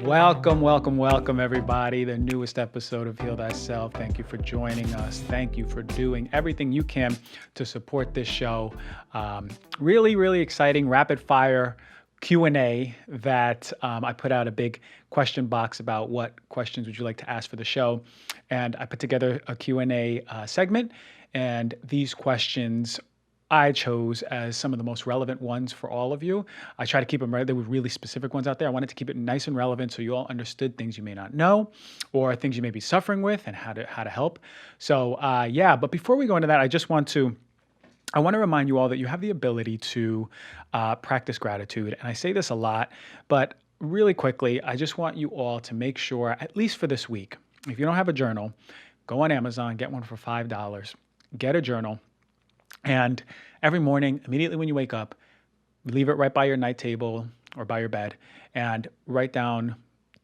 Welcome, welcome, welcome, everybody. The newest episode of Heal Thyself. Thank you for joining us. Thank you for doing everything you can to support this show. Really exciting rapid fire Q&A that I put out a big question box about what questions would you like to ask for the show. And I put together a Q&A segment. And these questions I chose as some of the most relevant ones for all of you. I try to keep them right. There were really specific ones out there. I wanted to keep it nice and relevant so you all understood things you may not know or things you may be suffering with and how to help. So but before we go into that, I want to remind you all that you have the ability to practice gratitude. And I say this a lot, but really quickly, I just want you all to make sure, at least for this week, if you don't have a journal, go on Amazon, get one for $5, get a journal. And every morning, immediately when you wake up, leave it right by your night table or by your bed and write down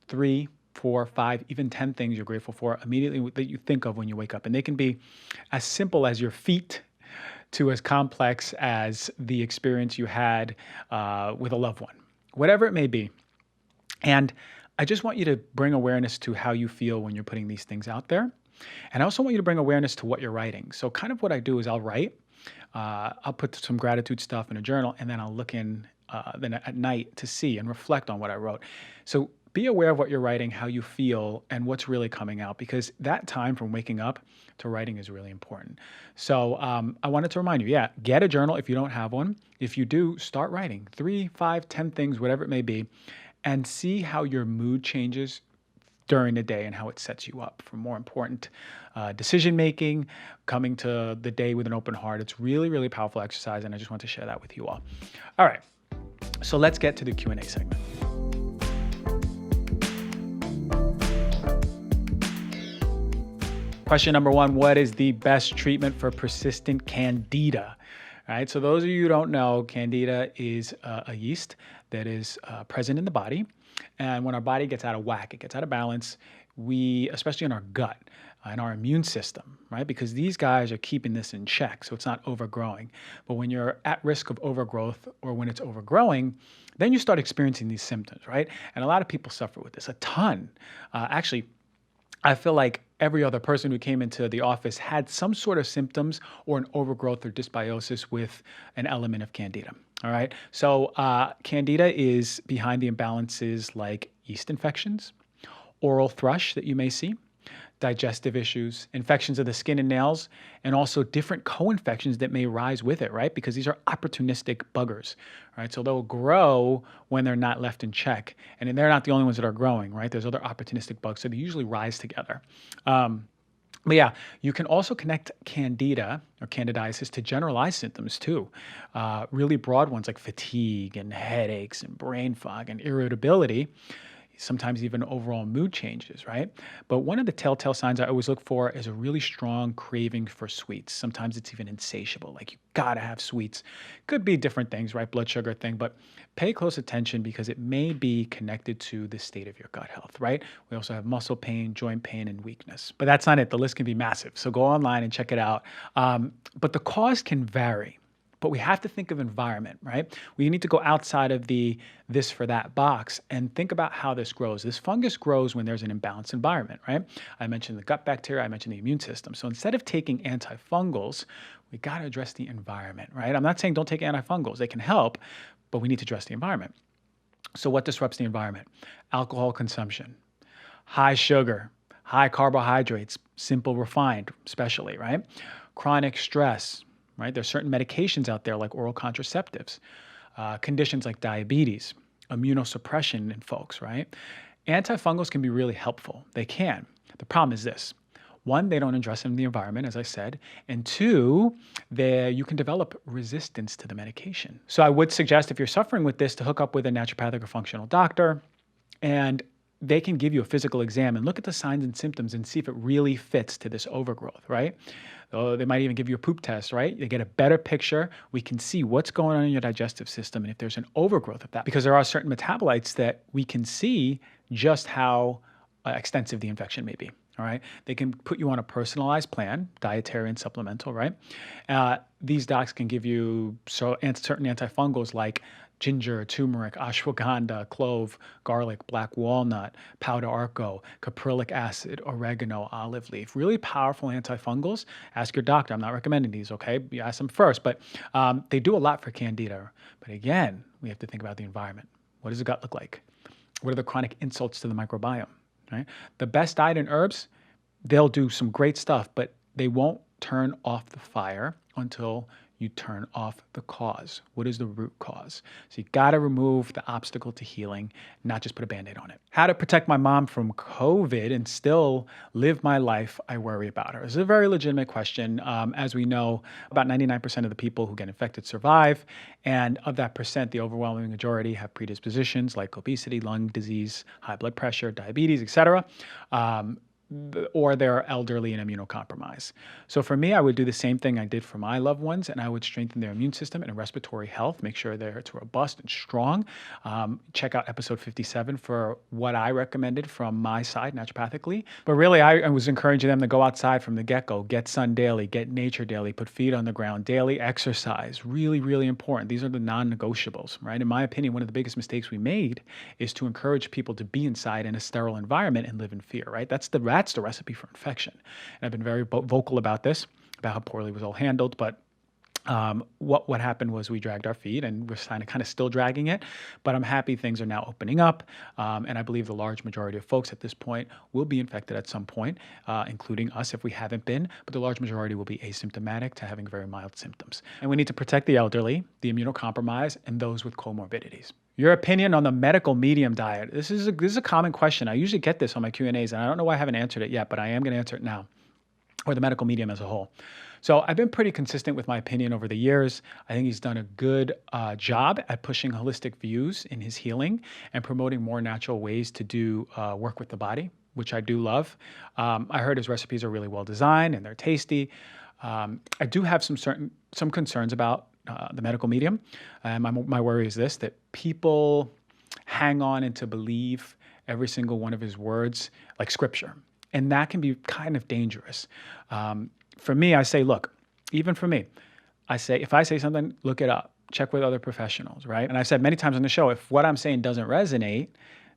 3, 4, 5, even 10 things you're grateful for immediately that you think of when you wake up. And they can be as simple as your feet to as complex as the experience you had with a loved one, whatever it may be. And I just want you to bring awareness to how you feel when you're putting these things out there. And I also want you to bring awareness to what you're writing. So kind of what I do is I'll write. I'll put some gratitude stuff in a journal, and then I'll look in then at night to see and reflect on what I wrote. So be aware of what you're writing, how you feel, and what's really coming out, because that time from waking up to writing is really important. So I wanted to remind you, get a journal if you don't have one. If you do, start writing 3, 5, 10 things, whatever it may be, and see how your mood changes during the day and how it sets you up for more important decision-making, coming to the day with an open heart. It's really powerful exercise, and I just want to share that with you all. All right, so let's get to the Q&A segment. Question number 1, what is the best treatment for persistent candida? All right, so those of you who don't know, candida is a yeast that is present in the body. And when our body gets out of whack, it gets out of balance, we, especially in our gut, in our immune system, right? Because these guys are keeping this in check, so it's not overgrowing. But when you're at risk of overgrowth or when it's overgrowing, then you start experiencing these symptoms, right? And a lot of people suffer with this, a ton. Actually, I feel like every other person who came into the office had some sort of symptoms or an overgrowth or dysbiosis with an element of candida. All right. So candida is behind the imbalances like yeast infections, oral thrush that you may see, digestive issues, infections of the skin and nails, and also different co-infections that may rise with it, right? Because these are opportunistic buggers, right? So they'll grow when they're not left in check. And they're not the only ones that are growing, right? There's other opportunistic bugs, so they usually rise together. But yeah, you can also connect candida or candidiasis to generalized symptoms too. Really broad ones like fatigue and headaches and brain fog and irritability, sometimes even overall mood changes, right? But one of the telltale signs I always look for is a really strong craving for sweets. Sometimes it's even insatiable, like you gotta have sweets. Could be different things, right? Blood sugar thing, but pay close attention because it may be connected to the state of your gut health, right? We also have muscle pain, joint pain, and weakness. But that's not it. The list can be massive. So go online and check it out. But the cause can vary. But we have to think of environment, right? We need to go outside of the this for that box and think about how this grows. This fungus grows when there's an imbalanced environment, right? I mentioned the gut bacteria, I mentioned the immune system. So instead of taking antifungals, we got to address the environment, right? I'm not saying don't take antifungals. They can help, but we need to address the environment. So what disrupts the environment? Alcohol consumption, high sugar, high carbohydrates, simple refined especially, right? Chronic stress, right? There's certain medications out there like oral contraceptives, conditions like diabetes, immunosuppression in folks, right? Antifungals can be really helpful. They can. The problem is this. 1, they don't address them in the environment, as I said. And 2, you can develop resistance to the medication. So I would suggest if you're suffering with this to hook up with a naturopathic or functional doctor, and they can give you a physical exam and look at the signs and symptoms and see if it really fits to this overgrowth, right? They might even give you a poop test, right? They get a better picture. We can see what's going on in your digestive system and if there's an overgrowth of that, because there are certain metabolites that we can see just how extensive the infection may be. All right. They can put you on a personalized plan, dietary and supplemental, right? These docs can give you certain antifungals like ginger, turmeric, ashwagandha, clove, garlic, black walnut, powder arco, caprylic acid, oregano, olive leaf. Really powerful antifungals. Ask your doctor. I'm not recommending these, okay? You ask them first, but they do a lot for candida. But again, we have to think about the environment. What does the gut look like? What are the chronic insults to the microbiome? Right? The best diet and herbs, they'll do some great stuff, but they won't turn off the fire until you turn off the cause. What is the root cause? So you got to remove the obstacle to healing, not just put a Band-Aid on it. How to protect my mom from COVID and still live my life I worry about her? This is a very legitimate question. As we know, about 99% of the people who get infected survive. And of that percent, the overwhelming majority have predispositions like obesity, lung disease, high blood pressure, diabetes, etc. Or they're elderly and immunocompromised. So for me, I would do the same thing I did for my loved ones, and I would strengthen their immune system and respiratory health, make sure it's robust and strong. Check out episode 57 for what I recommended from my side naturopathically. But really, I was encouraging them to go outside from the get-go, get sun daily, get nature daily, put feet on the ground, daily exercise. Really, really important. These are the non-negotiables, right? In my opinion, one of the biggest mistakes we made is to encourage people to be inside in a sterile environment and live in fear, right? That's the recipe for infection. And I've been very vocal about this, about how poorly it was all handled. But what happened was we dragged our feet, and we're kind of still dragging it. But I'm happy things are now opening up. And I believe the large majority of folks at this point will be infected at some point, including us if we haven't been. But the large majority will be asymptomatic to having very mild symptoms. And we need to protect the elderly, the immunocompromised, and those with comorbidities. Your opinion on the medical medium diet. This is a common question. I usually get this on my Q&As, and I don't know why I haven't answered it yet, but I am going to answer it now, or the medical medium as a whole. So I've been pretty consistent with my opinion over the years. I think he's done a good job at pushing holistic views in his healing and promoting more natural ways to do work with the body, which I do love. I heard his recipes are really well designed and they're tasty. I do have some concerns about the medical medium. My worry is this, that people hang on and to believe every single one of his words like scripture. And that can be kind of dangerous. For me, I say, look, even for me, I say, if I say something, look it up, check with other professionals, right? And I've said many times on the show, if what I'm saying doesn't resonate,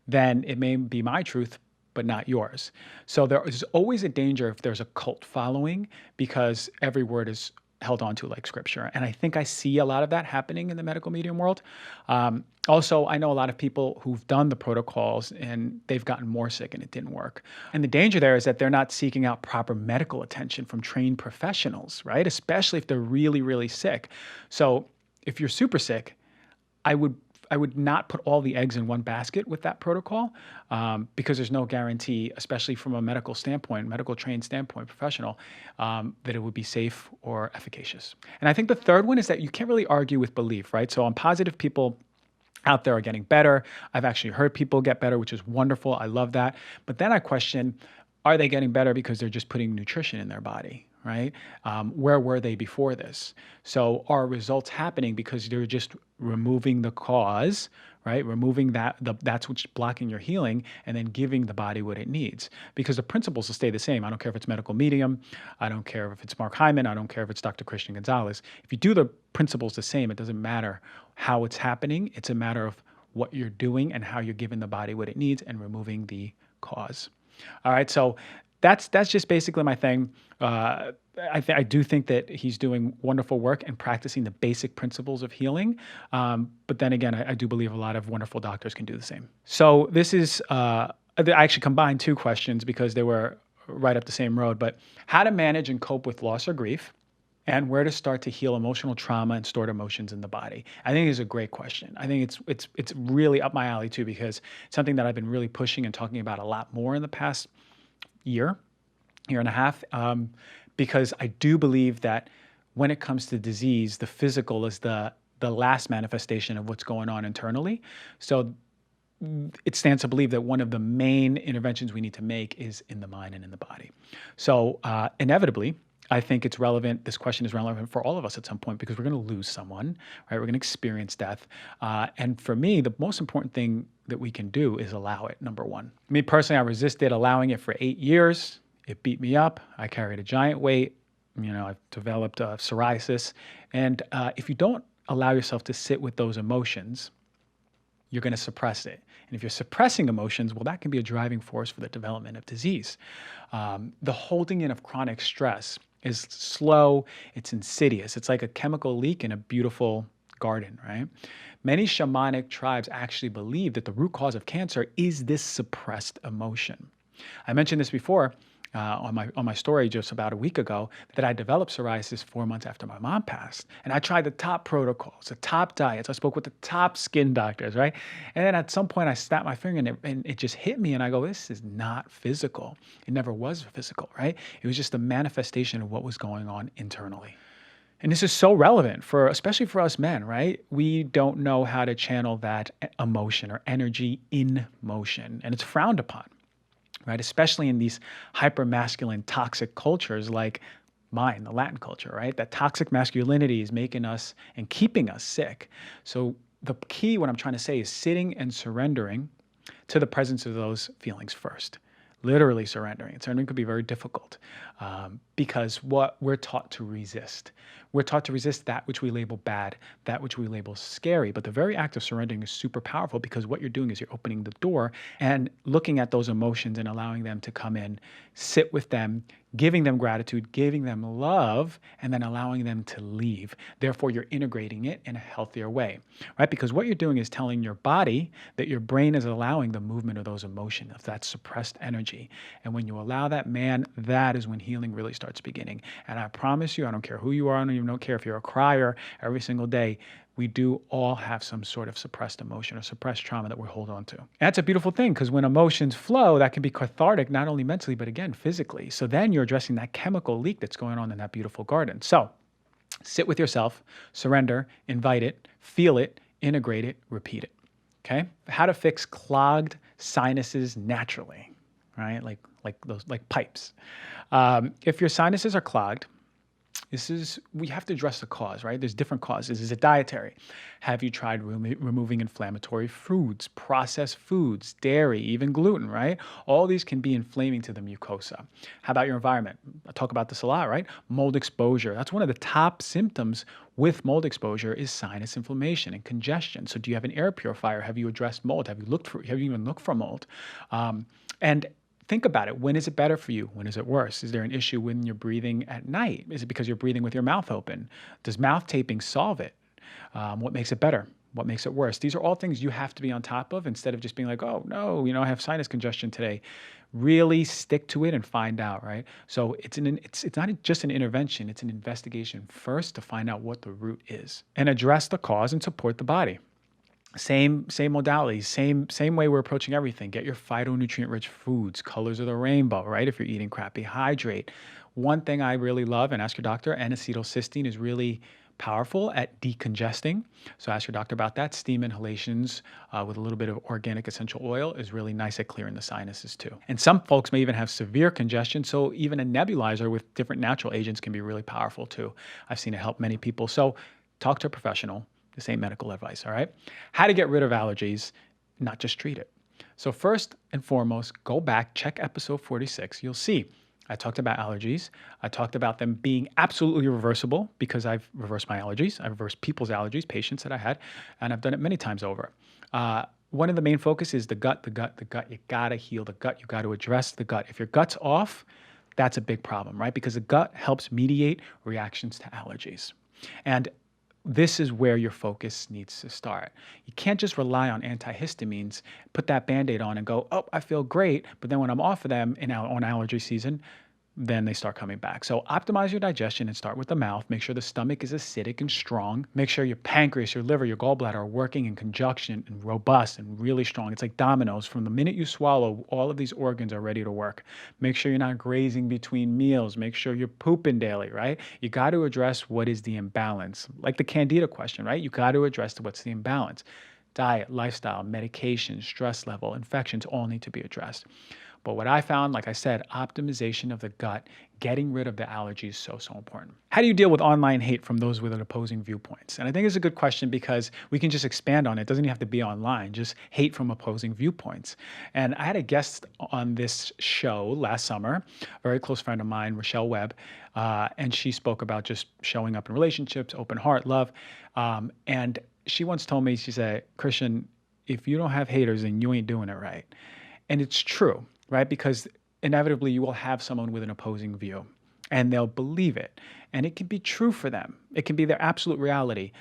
then it may be my truth, but not yours. So there is always a danger if there's a cult following, because every word is held on to like scripture. And I think I see a lot of that happening in the medical medium world. Also, I know a lot of people who've done the protocols and they've gotten more sick and it didn't work. And the danger there is that they're not seeking out proper medical attention from trained professionals, right? Especially if they're really, really sick. So if you're super sick, I would not put all the eggs in one basket with that protocol, because there's no guarantee, especially from a medical standpoint, medical trained standpoint, professional, that it would be safe or efficacious. And I think the third one is that you can't really argue with belief, right? So I'm positive people out there are getting better. I've actually heard people get better, which is wonderful. I love that. But then I question, are they getting better because they're just putting nutrition in their body? Right? Where were they before this? So are results happening because they're just removing the cause, right? Removing that's what's blocking your healing, and then giving the body what it needs. Because the principles will stay the same. I don't care if it's medical medium. I don't care if it's Mark Hyman. I don't care if it's Dr. Christian Gonzalez. If you do the principles the same, it doesn't matter how it's happening. It's a matter of what you're doing and how you're giving the body what it needs and removing the cause. All right. So that's just basically my thing. I do think that he's doing wonderful work and practicing the basic principles of healing. But then again, I do believe a lot of wonderful doctors can do the same. So this is, I actually combined two questions because they were right up the same road, but how to manage and cope with loss or grief, and where to start to heal emotional trauma and stored emotions in the body. I think it's a great question. I think it's really up my alley too, because it's something that I've been really pushing and talking about a lot more in the past year and a half, because I do believe that when it comes to disease, the physical is the last manifestation of what's going on internally. So it stands to believe that one of the main interventions we need to make is in the mind and in the body. So inevitably, I think it's relevant. This question is relevant for all of us at some point, because we're going to lose someone, right? We're going to experience death. And for me, the most important thing that we can do is allow it, number one. Me personally, I resisted allowing it for 8 years. It beat me up. I carried a giant weight. I've developed psoriasis. And if you don't allow yourself to sit with those emotions, you're going to suppress it. And if you're suppressing emotions, well, that can be a driving force for the development of disease. The holding in of chronic stress is slow, it's insidious. It's like a chemical leak in a beautiful garden, right? Many shamanic tribes actually believe that the root cause of cancer is this suppressed emotion. I mentioned this before on my story just about a week ago, that I developed psoriasis 4 months after my mom passed. And I tried the top protocols, the top diets. I spoke with the top skin doctors, right? And then at some point I snapped my finger and it just hit me and I go, this is not physical. It never was physical, right? It was just a manifestation of what was going on internally. And this is so relevant especially for us men, right? We don't know how to channel that emotion or energy in motion, and it's frowned upon, right? Especially in these hyper-masculine, toxic cultures like mine, the Latin culture, right? That toxic masculinity is making us and keeping us sick. So the key, what I'm trying to say, is sitting and surrendering to the presence of those feelings first. Literally surrendering. And surrendering could be very difficult because what we're taught to resist. We're taught to resist that which we label bad, that which we label scary. But the very act of surrendering is super powerful because what you're doing is you're opening the door and looking at those emotions and allowing them to come in, sit with them, giving them gratitude, giving them love, and then allowing them to leave. Therefore, you're integrating it in a healthier way, right? Because what you're doing is telling your body that your brain is allowing the movement of those emotions, of that suppressed energy. And when you allow that, man, that is when healing really starts beginning. And I promise you, I don't care who you are, I don't care if you're a crier every single day, we do all have some sort of suppressed emotion or suppressed trauma that we hold on to. And that's a beautiful thing because when emotions flow, that can be cathartic, not only mentally, but again, physically. So then you're addressing that chemical leak that's going on in that beautiful garden. So sit with yourself, surrender, invite it, feel it, integrate it, repeat it. Okay? How to fix clogged sinuses naturally, right? Like pipes. If your sinuses are clogged, we have to address the cause, right? There's different causes. Is it dietary? Have you tried removing inflammatory foods, processed foods, dairy, even gluten, right? All these can be inflaming to the mucosa. How about your environment? I talk about this a lot, right? Mold exposure. That's one of the top symptoms with mold exposure is sinus inflammation and congestion. So do you have an air purifier? Have you addressed mold? Have you even looked for mold? And think about it. When is it better for you? When is it worse? Is there an issue when you're breathing at night? Is it because you're breathing with your mouth open? Does mouth taping solve it? What makes it better? What makes it worse? These are all things you have to be on top of instead of just being like, oh, no, I have sinus congestion today. Really stick to it and find out, right? So it's not just an intervention. It's an investigation first to find out what the root is and address the cause and support the body. Same modalities, same way we're approaching everything. Get your phytonutrient-rich foods, colors of the rainbow, right? If you're eating crappy, hydrate. One thing I really love, and ask your doctor, N-acetylcysteine is really powerful at decongesting. So ask your doctor about that. Steam inhalations with a little bit of organic essential oil is really nice at clearing the sinuses too. And some folks may even have severe congestion, so even a nebulizer with different natural agents can be really powerful too. I've seen it help many people. So talk to a professional. This ain't medical advice, all right? How to get rid of allergies, not just treat it. So first and foremost, go back, check episode 46. You'll see I talked about allergies. I talked about them being absolutely reversible because I've reversed my allergies. I've reversed people's allergies, patients that I had, and I've done it many times over. One of the main focus is the gut. You gotta heal the gut. You gotta address the gut. If your gut's off, that's a big problem, right? Because the gut helps mediate reactions to allergies. And this is where your focus needs to start. You can't just rely on antihistamines, put that Band-Aid on and go, oh, I feel great. But then when I'm off of them on allergy season, then they start coming back. So optimize your digestion and start with the mouth. Make sure the stomach is acidic and strong. Make sure your pancreas, your liver, your gallbladder are working in conjunction and robust and really strong. It's like dominoes. From the minute you swallow, all of these organs are ready to work. Make sure you're not grazing between meals. Make sure you're pooping daily, right? You got to address what is the imbalance. Like the candida question, right? You got to address what's the imbalance. Diet, lifestyle, medication, stress level, infections all need to be addressed. But what I found, like I said, optimization of the gut, getting rid of the allergies is so important. How do you deal with online hate from those with opposing viewpoints? And I think it's a good question because we can just expand on it. It doesn't even have to be online, just hate from opposing viewpoints. And I had a guest on this show last summer, a very close friend of mine, Rochelle Webb, and she spoke about just showing up in relationships, open heart, love. And she once told me, she said, Christian, if you don't have haters, then you ain't doing it right. And it's true, right? Because inevitably you will have someone with an opposing view and they'll believe it. And it can be true for them. It can be their absolute reality,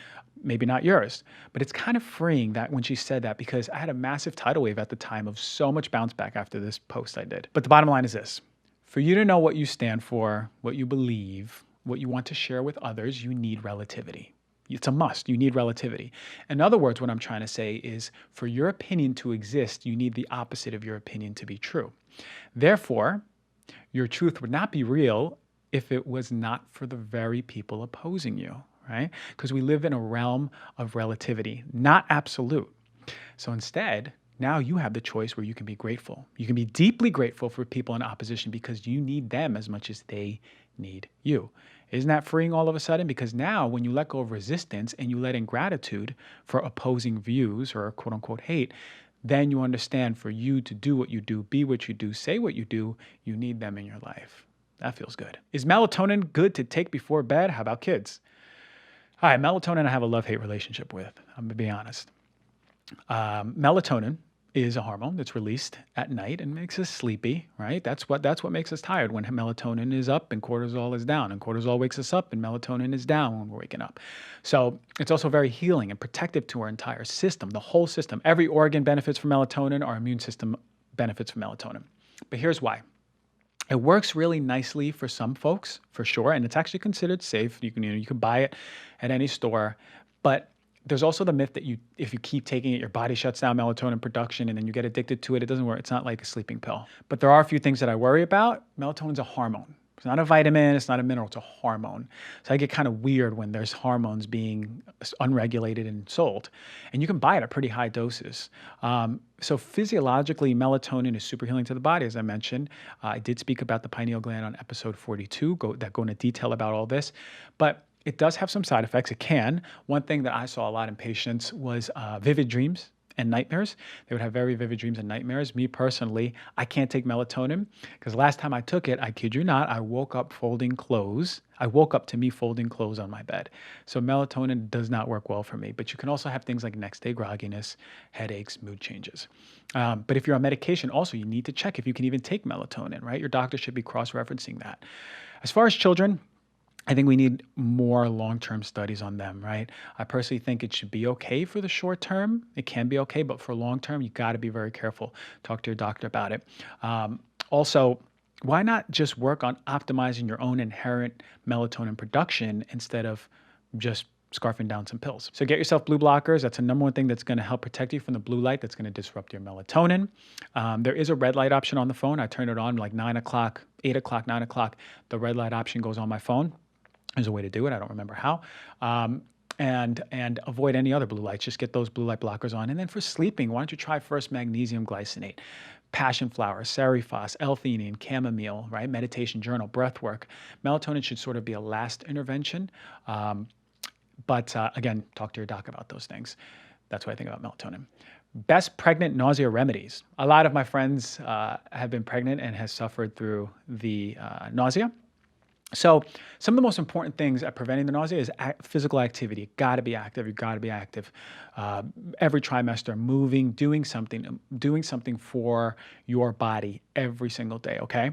maybe not yours. But it's kind of freeing that when she said that, because I had a massive tidal wave at the time of so much bounce back after this post I did. But the bottom line is this: for you to know what you stand for, what you believe, what you want to share with others, you need relativity. It's a must. You need relativity. In other words, what I'm trying to say is for your opinion to exist, you need the opposite of your opinion to be true. Therefore, your truth would not be real if it was not for the very people opposing you, right? Because we live in a realm of relativity, not absolute. So instead, now you have the choice where you can be grateful. You can be deeply grateful for people in opposition because you need them as much as they need you. Isn't that freeing all of a sudden? Because now when you let go of resistance and you let in gratitude for opposing views or quote unquote hate, then you understand for you to do what you do, be what you do, say what you do, you need them in your life. That feels good. Is melatonin good to take before bed? How about kids? All right, melatonin I have a love-hate relationship with. I'm going to be honest. Melatonin is a hormone that's released at night and makes us sleepy, right? That's what makes us tired when melatonin is up and cortisol is down, and cortisol wakes us up and melatonin is down when we're waking up. So it's also very healing and protective to our entire system, the whole system. Every organ benefits from melatonin. Our immune system benefits from melatonin. But here's why. It works really nicely for some folks, for sure, and it's actually considered safe. You can buy it at any store, but there's also the myth that if you keep taking it, your body shuts down melatonin production and then you get addicted to it. It doesn't work. It's not like a sleeping pill. But there are a few things that I worry about. Melatonin's a hormone. It's not a vitamin. It's not a mineral. It's a hormone. So I get kind of weird when there's hormones being unregulated and sold. And you can buy it at pretty high doses. So physiologically, melatonin is super healing to the body, as I mentioned. I did speak about the pineal gland on episode 42, go into detail about all this. But it does have some side effects. It can. One thing that I saw a lot in patients was vivid dreams and nightmares. They would have very vivid dreams and nightmares. Me personally, I can't take melatonin because last time I took it, I kid you not, I woke up folding clothes. I woke up to me folding clothes on my bed. So melatonin does not work well for me. But you can also have things like next day grogginess, headaches, mood changes. But if you're on medication, also you need to check if you can even take melatonin, right? Your doctor should be cross-referencing that. As far as children, I think we need more long-term studies on them, right? I personally think it should be okay for the short term. It can be okay, but for long term, you got to be very careful. Talk to your doctor about it. Also, why not just work on optimizing your own inherent melatonin production instead of just scarfing down some pills? So get yourself blue blockers. That's the number one thing that's going to help protect you from the blue light that's going to disrupt your melatonin. There is a red light option on the phone. I turn it on like 9 o'clock, 8 o'clock, 9 o'clock. The red light option goes on my phone. There's a way to do it. I don't remember how. And avoid any other blue lights. Just get those blue light blockers on. And then for sleeping, why don't you try first magnesium glycinate, passion flower, serifos, L-theanine, chamomile, right? Meditation, journal, breath work. Melatonin should sort of be a last intervention. But again, talk to your doc about those things. That's what I think about melatonin. Best pregnant nausea remedies. A lot of my friends have been pregnant and has suffered through the nausea. So some of the most important things at preventing the nausea is physical activity. You got to be active. You got to be active. Every trimester, moving, doing something for your body every single day. Okay.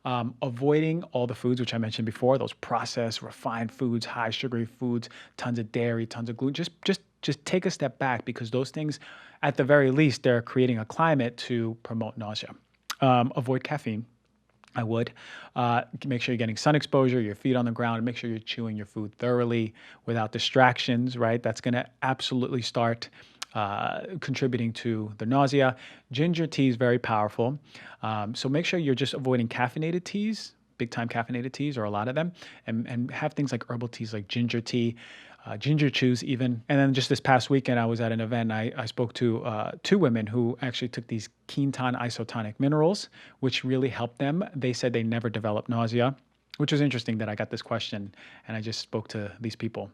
Avoiding all the foods which I mentioned before, those processed, refined foods, high sugary foods, tons of dairy, tons of gluten. Just take a step back because those things, at the very least, they're creating a climate to promote nausea. Avoid caffeine. I would. Make sure you're getting sun exposure, your feet on the ground, and make sure you're chewing your food thoroughly without distractions, right? That's going to absolutely start contributing to the nausea. Ginger tea is very powerful. So make sure you're just avoiding caffeinated teas, big time caffeinated teas, or a lot of them, and have things like herbal teas like ginger tea. ginger chews even. And then just this past weekend, I was at an event. I spoke to 2 women who actually took these kenton isotonic minerals, which really helped them. They said they never developed nausea, which was interesting that I got this question and I just spoke to these people.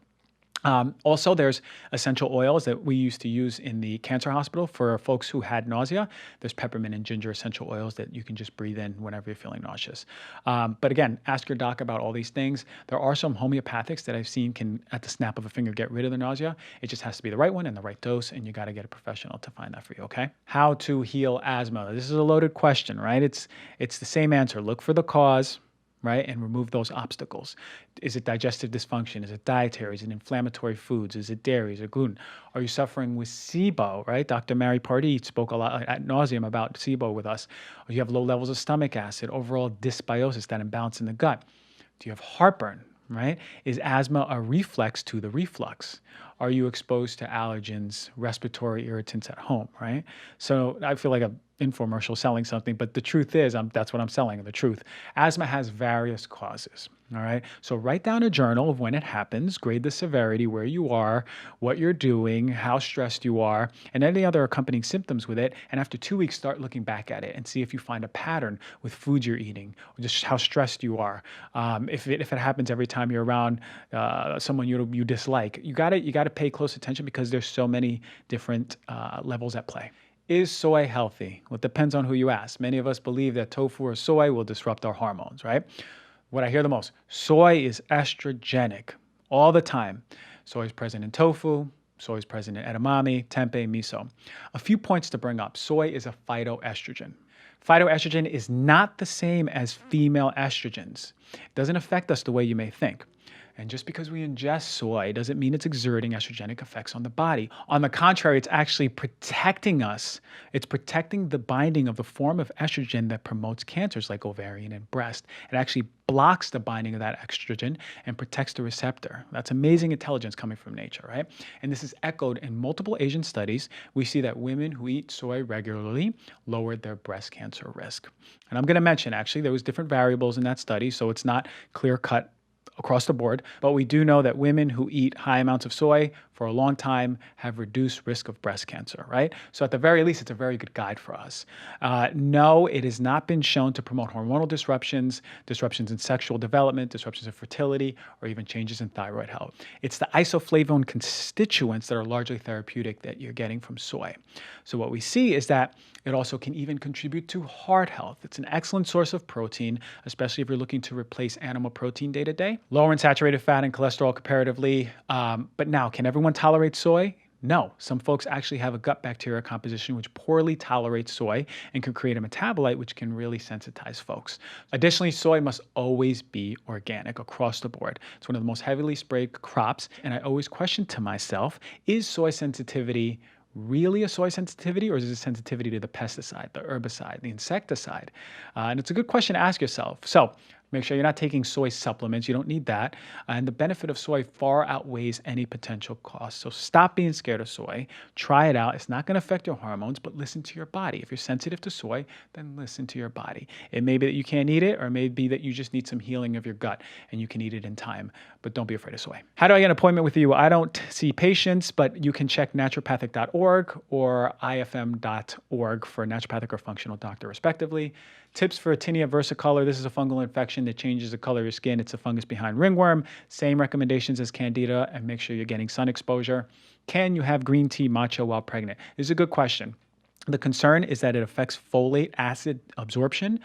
Also, there's essential oils that we used to use in the cancer hospital for folks who had nausea. There's peppermint and ginger essential oils that you can just breathe in whenever you're feeling nauseous. But again, ask your doc about all these things. There are some homeopathics that I've seen can, at the snap of a finger, get rid of the nausea. It just has to be the right one and the right dose, and you got to get a professional to find that for you, okay? How to heal asthma. This is a loaded question, right? It's the same answer. Look for the cause, right? And remove those obstacles. Is it digestive dysfunction? Is it dietary? Is it inflammatory foods? Is it dairy? Is it gluten? Are you suffering with SIBO, right? Dr. Mary Pardee spoke a lot ad nauseum about SIBO with us. Or you have low levels of stomach acid, overall dysbiosis, that imbalance in the gut. Do you have heartburn, right? Is asthma a reflex to the reflux? Are you exposed to allergens, respiratory irritants at home, right? So I feel like a infomercial selling something, but the truth is, that's what I'm selling, the truth. Asthma has various causes, all right? So write down a journal of when it happens, grade the severity, where you are, what you're doing, how stressed you are, and any other accompanying symptoms with it. And after 2 weeks, start looking back at it and see if you find a pattern with foods you're eating, or just how stressed you are. If it happens every time you're around someone you dislike, you gotta pay close attention because there's so many different levels at play. Is soy healthy? Well, it depends on who you ask. Many of us believe that tofu or soy will disrupt our hormones, right? What I hear the most, soy is estrogenic all the time. Soy is present in tofu. Soy is present in edamame, tempeh, miso. A few points to bring up. Soy is a phytoestrogen. Phytoestrogen is not the same as female estrogens. It doesn't affect us the way you may think. And just because we ingest soy doesn't mean it's exerting estrogenic effects on the body. On the contrary, it's actually protecting us. It's protecting the binding of the form of estrogen that promotes cancers like ovarian and breast. It actually blocks the binding of that estrogen and protects the receptor. That's amazing intelligence coming from nature, right? And this is echoed in multiple Asian studies. We see that women who eat soy regularly lowered their breast cancer risk. And I'm going to mention, actually, there was different variables in that study, so it's not clear-cut across the board, but we do know that women who eat high amounts of soy for a long time have reduced risk of breast cancer, right? So at the very least, it's a very good guide for us. No, it has not been shown to promote hormonal disruptions, disruptions in sexual development, disruptions in fertility, or even changes in thyroid health. It's the isoflavone constituents that are largely therapeutic that you're getting from soy. So what we see is that it also can even contribute to heart health. It's an excellent source of protein, especially if you're looking to replace animal protein day to day. Lower in saturated fat and cholesterol comparatively. But now, can everyone tolerate soy? No. Some folks actually have a gut bacteria composition which poorly tolerates soy and can create a metabolite which can really sensitize folks. Additionally, soy must always be organic across the board. It's one of the most heavily sprayed crops, and I always question to myself, is soy sensitivity really a soy sensitivity, or is it a sensitivity to the pesticide, the herbicide, the insecticide? And it's a good question to ask yourself. So make sure you're not taking soy supplements. You don't need that. And the benefit of soy far outweighs any potential cost. So stop being scared of soy. Try it out. It's not going to affect your hormones, but listen to your body. If you're sensitive to soy, then listen to your body. It may be that you can't eat it, or it may be that you just need some healing of your gut and you can eat it in time. But don't be afraid of soy. How do I get an appointment with you? I don't see patients, but you can check naturopathic.org or ifm.org for naturopathic or functional doctor, respectively. Tips for Tinea versicolor. This is a fungal infection that changes the color of your skin. It's a fungus behind ringworm. Same recommendations as candida, and make sure you're getting sun exposure. Can you have green tea matcha while pregnant? This is a good question. The concern is that it affects folate acid absorption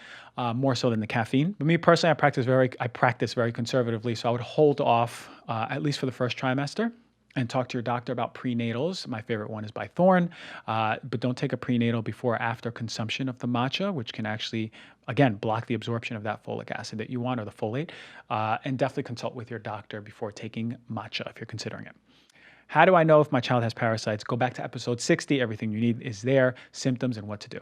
more so than the caffeine. For me personally, I practice very conservatively, so I would hold off at least for the first trimester and talk to your doctor about prenatals. My favorite one is by Thorne, but don't take a prenatal before or after consumption of the matcha, which can actually, again, block the absorption of that folic acid that you want, or the folate, and definitely consult with your doctor before taking matcha if you're considering it. How do I know if my child has parasites? Go back to episode 60. Everything you need is there, symptoms and what to do.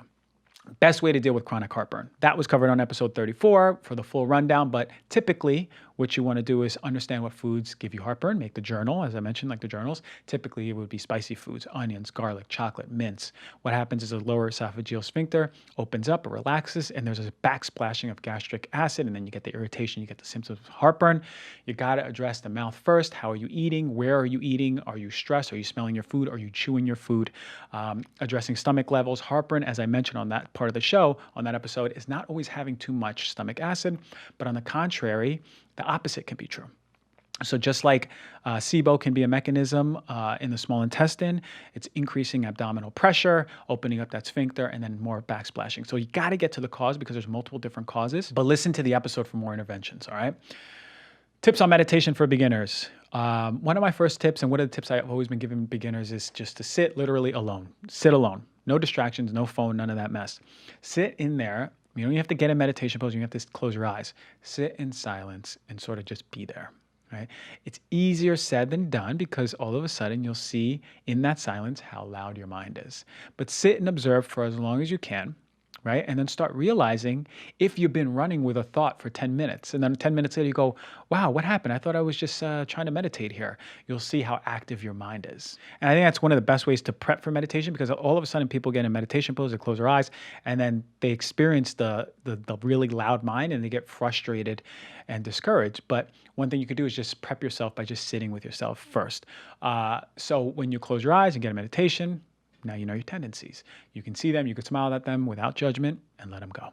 Best way to deal with chronic heartburn. That was covered on episode 34 for the full rundown, but typically what you want to do is understand what foods give you heartburn. Make the journal, as I mentioned, like the journals. Typically, it would be spicy foods, onions, garlic, chocolate, mints. What happens is the lower esophageal sphincter opens up, it relaxes, and there's a backsplashing of gastric acid, and then you get the irritation, you get the symptoms of heartburn. You got to address the mouth first. How are you eating? Where are you eating? Are you stressed? Are you smelling your food? Are you chewing your food? Addressing stomach levels. Heartburn, as I mentioned on that part of the show, on that episode, is not always having too much stomach acid, but on the contrary, the opposite can be true. So just like SIBO can be a mechanism in the small intestine, it's increasing abdominal pressure, opening up that sphincter, and then more backsplashing. So you got to get to the cause because there's multiple different causes, but listen to the episode for more interventions, all right? Tips on meditation for beginners. One of my first tips, and one of the tips I've always been giving beginners, is just to sit literally alone. Sit alone. No distractions, no phone, none of that mess. Sit in there. You don't have to get in meditation pose. You have to close your eyes. Sit in silence and sort of just be there. Right? It's easier said than done because all of a sudden you'll see in that silence how loud your mind is. But sit and observe for as long as you can, right? And then start realizing if you've been running with a thought for 10 minutes and then 10 minutes later you go, wow, what happened? I thought I was just trying to meditate here. You'll see how active your mind is. And I think that's one of the best ways to prep for meditation because all of a sudden people get in meditation pose, they close their eyes, and then they experience the really loud mind and they get frustrated and discouraged. But one thing you could do is just prep yourself by just sitting with yourself first. So when you close your eyes and get a meditation, now you know your tendencies. You can see them, you can smile at them without judgment and let them go.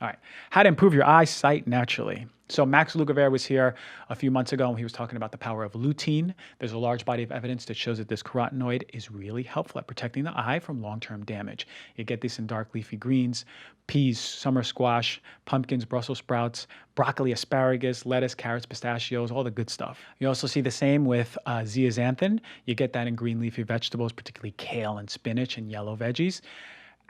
All right, how to improve your eyesight naturally. So Max Lugavere was here a few months ago and he was talking about the power of lutein. There's a large body of evidence that shows that this carotenoid is really helpful at protecting the eye from long-term damage. You get this in dark leafy greens, peas, summer squash, pumpkins, Brussels sprouts, broccoli, asparagus, lettuce, carrots, pistachios, all the good stuff. You also see the same with zeaxanthin. You get that in green leafy vegetables, particularly kale and spinach and yellow veggies.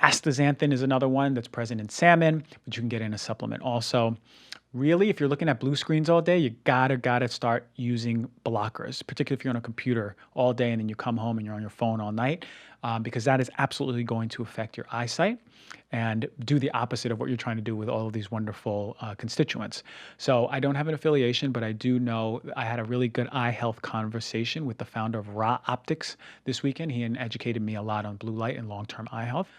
Astaxanthin is another one that's present in salmon, but you can get in a supplement also. Really, if you're looking at blue screens all day, you gotta start using blockers, particularly if you're on a computer all day and then you come home and you're on your phone all night, because that is absolutely going to affect your eyesight and do the opposite of what you're trying to do with all of these wonderful constituents. So I don't have an affiliation, but I do know I had a really good eye health conversation with the founder of Ra Optics this weekend. He educated me a lot on blue light and long-term eye health.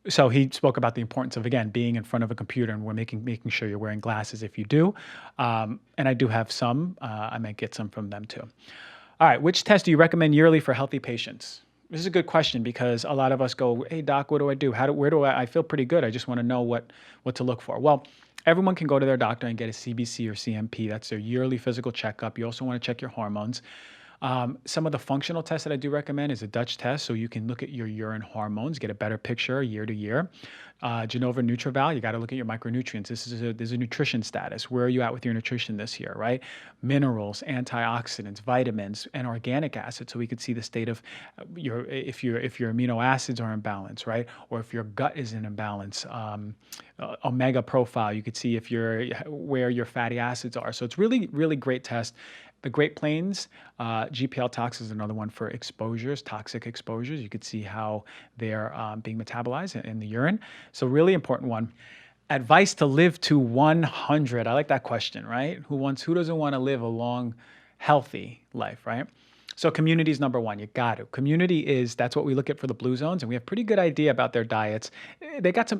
So he spoke about the importance of, again, being in front of a computer and we're making sure you're wearing glasses if you do. And I do have some. I might get some from them too. All right, which test do you recommend yearly for healthy patients? This is a good question because a lot of us go, hey, doc, what do I do? Where do I feel pretty good. I just want to know what to look for. Well, everyone can go to their doctor and get a CBC or CMP. That's their yearly physical checkup. You also want to check your hormones. Some of the functional tests that I do recommend is a Dutch test, so you can look at your urine hormones, get a better picture year to year. Genova NutriVal, you got to look at your micronutrients. This is a nutrition status. Where are you at with your nutrition this year, right? Minerals, antioxidants, vitamins, and organic acids, so we could see the state of if your amino acids are in balance, right? Or if your gut is in imbalance. Omega profile, you could see where your fatty acids are. So it's really, really great test. The Great Plains, GPL tox is another one for exposures, toxic exposures. You could see how they're being metabolized in the urine. So really important one. Advice to live to 100. I like that question, right? Who doesn't want to live a long, healthy life, right? So community is number one. You got to. That's what we look at for the blue zones, and we have pretty good idea about their diets. They got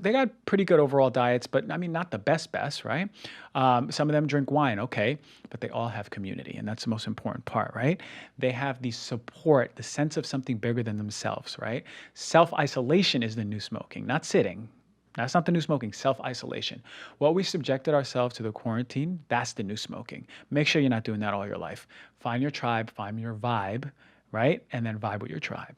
pretty good overall diets, but I mean, not the best, right? Some of them drink wine, okay, but they all have community, and that's the most important part, right? They have the support, the sense of something bigger than themselves, right? Self-isolation is the new smoking, not sitting. That's not the new smoking, self-isolation. What we subjected ourselves to the quarantine, that's the new smoking. Make sure you're not doing that all your life. Find your tribe, find your vibe, right? And then vibe with your tribe.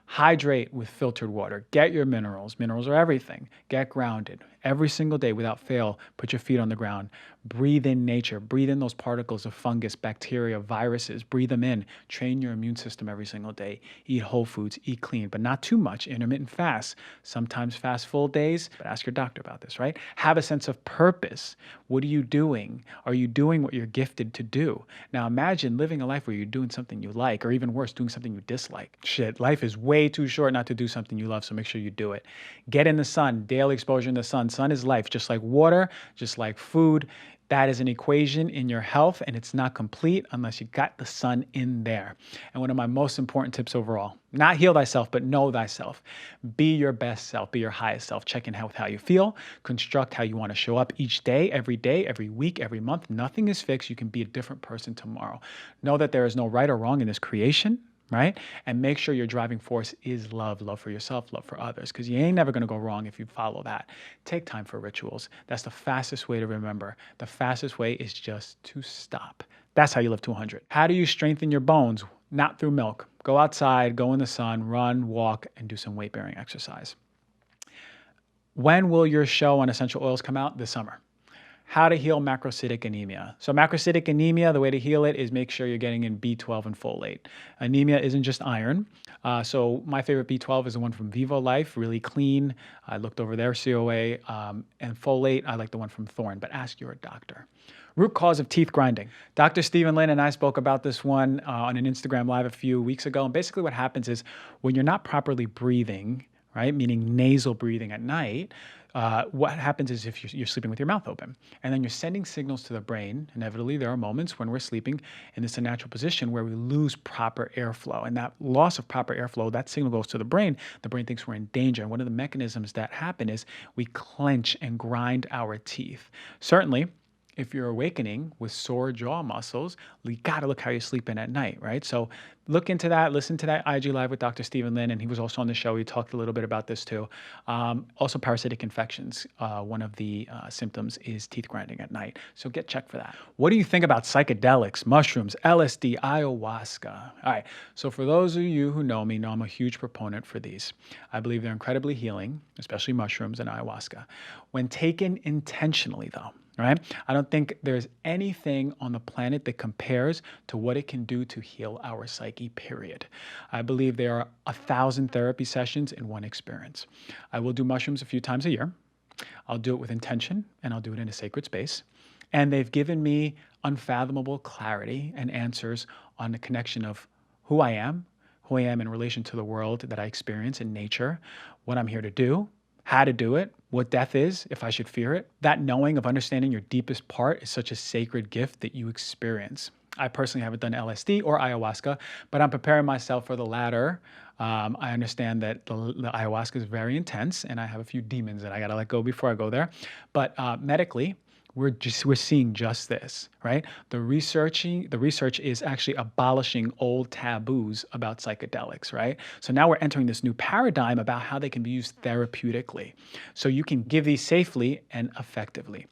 Hydrate with filtered water. Get your minerals. Minerals are everything. Get grounded. Every single day without fail, put your feet on the ground. Breathe in nature. Breathe in those particles of fungus, bacteria, viruses. Breathe them in. Train your immune system every single day. Eat whole foods. Eat clean, but not too much. Intermittent fast. Sometimes fast full days, but ask your doctor about this, right? Have a sense of purpose. What are you doing? Are you doing what you're gifted to do? Now imagine living a life where you're doing something you like, or even worse, doing something you dislike. Shit, life is way too short not to do something you love, so make sure you do it. Get in the sun. Daily exposure in the sun. Sun is life, just like water, just like food. That is an equation in your health, and it's not complete unless you got the sun in there. And one of my most important tips overall, not heal thyself, but know thyself. Be your best self, be your highest self. Check in with how you feel, construct how you want to show up each day, every week, every month. Nothing is fixed. You can be a different person tomorrow. Know that there is no right or wrong in this creation, right? And make sure your driving force is love for yourself, love for others, because you ain't never going to go wrong if you follow that. Take time for rituals. That's the fastest way to remember. The fastest way is just to stop. That's how you live to 100. How do you strengthen your bones? Not through milk. Go outside, go in the sun, run, walk, and do some weight-bearing exercise. When will your show on essential oils come out? This summer. How to heal macrocytic anemia. So macrocytic anemia, the way to heal it is make sure you're getting in B12 and folate. Anemia isn't just iron. So my favorite B12 is the one from Vivo Life, really clean. I looked over their COA. And folate, I like the one from Thorne, but ask your doctor. Root cause of teeth grinding. Dr. Stephen Lin and I spoke about this one on an Instagram Live a few weeks ago. And basically what happens is when you're not properly breathing, right, meaning nasal breathing at night, what happens is if you're sleeping with your mouth open, and then you're sending signals to the brain. Inevitably, there are moments when we're sleeping in this unnatural position where we lose proper airflow. And that loss of proper airflow, that signal goes to the brain. The brain thinks we're in danger. And one of the mechanisms that happen is we clench and grind our teeth. Certainly, if you're awakening with sore jaw muscles, you got to look how you're sleeping at night, right? So look into that. Listen to that IG Live with Dr. Stephen Lin, and he was also on the show. He talked a little bit about this too. Also, parasitic infections. One of the symptoms is teeth grinding at night. So get checked for that. What do you think about psychedelics, mushrooms, LSD, ayahuasca? All right. So for those of you who know me, know I'm a huge proponent for these. I believe they're incredibly healing, especially mushrooms and ayahuasca. When taken intentionally, though, right? I don't think there's anything on the planet that compares to what it can do to heal our psyche, period. I believe there are 1,000 therapy sessions in one experience. I will do mushrooms a few times a year. I'll do it with intention, and I'll do it in a sacred space. And they've given me unfathomable clarity and answers on the connection of who I am in relation to the world that I experience in nature, what I'm here to do, how to do it, what death is, if I should fear it. That knowing of understanding your deepest part is such a sacred gift that you experience. I personally haven't done LSD or ayahuasca, but I'm preparing myself for the latter. I understand that the ayahuasca is very intense, and I have a few demons that I got to let go before I go there. But medically, we're seeing just this, right? The research is actually abolishing old taboos about psychedelics, right? So now we're entering this new paradigm about how they can be used therapeutically. So you can give these safely and effectively.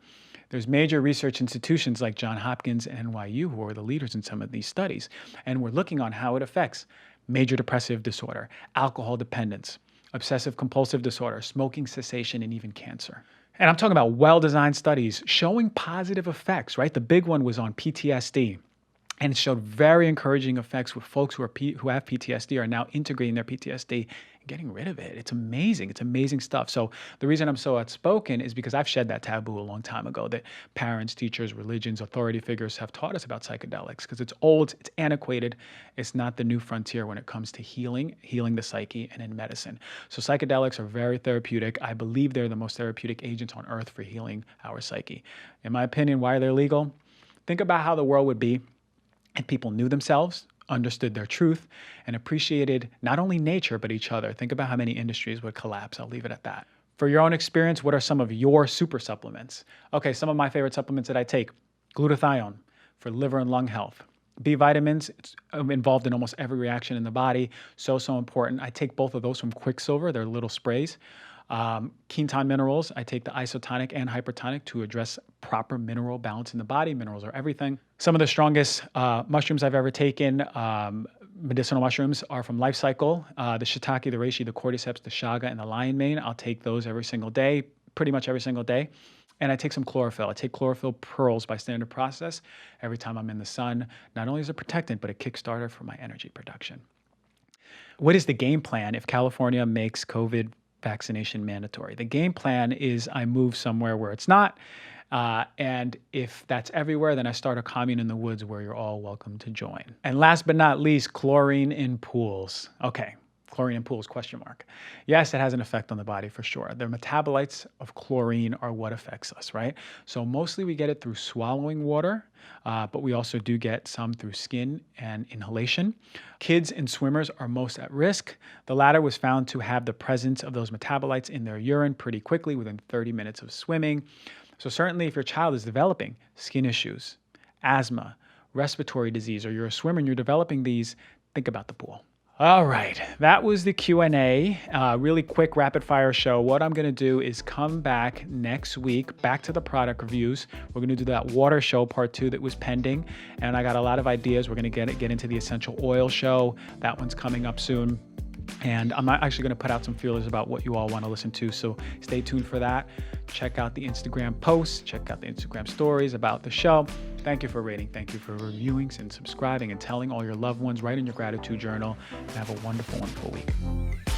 There's major research institutions like Johns Hopkins and NYU who are the leaders in some of these studies. And we're looking on how it affects major depressive disorder, alcohol dependence, obsessive compulsive disorder, smoking cessation, and even cancer. And I'm talking about well-designed studies showing positive effects, right? The big one was on PTSD. And it showed very encouraging effects with folks who have PTSD are now integrating their PTSD and getting rid of it. It's amazing. It's amazing stuff. So the reason I'm so outspoken is because I've shed that taboo a long time ago that parents, teachers, religions, authority figures have taught us about psychedelics because it's old, it's antiquated. It's not the new frontier when it comes to healing the psyche and in medicine. So psychedelics are very therapeutic. I believe they're the most therapeutic agents on earth for healing our psyche. In my opinion, why they're legal? Think about how the world would be if people knew themselves, understood their truth, and appreciated not only nature, but each other. Think about how many industries would collapse. I'll leave it at that. For your own experience, what are some of your super supplements? Okay, some of my favorite supplements that I take. Glutathione for liver and lung health. B vitamins, it's involved in almost every reaction in the body. So important. I take both of those from Quicksilver. They're little sprays. Ketone minerals, I take the isotonic and hypertonic to address proper mineral balance in the body. Minerals are everything. Some of the strongest mushrooms I've ever taken, medicinal mushrooms, are from Life Cycle. The shiitake, the reishi, the cordyceps, the chaga, and the lion mane. I'll take those every single day, pretty much every single day. And I take some chlorophyll. I take chlorophyll pearls by standard process every time I'm in the sun. Not only as a protectant, but a kickstarter for my energy production. What is the game plan if California makes COVID vaccination mandatory? The game plan is I move somewhere where it's not. And if that's everywhere, then I start a commune in the woods where you're all welcome to join. And last but not least, chlorine in pools. Okay, Chlorine in pools, question mark. Yes, it has an effect on the body for sure. The metabolites of chlorine are what affects us, right? So mostly we get it through swallowing water, but we also do get some through skin and inhalation. Kids and swimmers are most at risk. The latter was found to have the presence of those metabolites in their urine pretty quickly within 30 minutes of swimming. So certainly if your child is developing skin issues, asthma, respiratory disease, or you're a swimmer and you're developing these, think about the pool. All right, that was the Q&A, really quick rapid fire show. What I'm gonna do is come back next week, back to the product reviews. We're gonna do that water show part 2 that was pending, and I got a lot of ideas. We're gonna get into the essential oil show. That one's coming up soon. And I'm actually going to put out some feelers about what you all want to listen to. So stay tuned for that. Check out the Instagram posts. Check out the Instagram stories about the show. Thank you for rating. Thank you for reviewing and subscribing and telling all your loved ones. Write in your gratitude journal. And have a wonderful, wonderful week.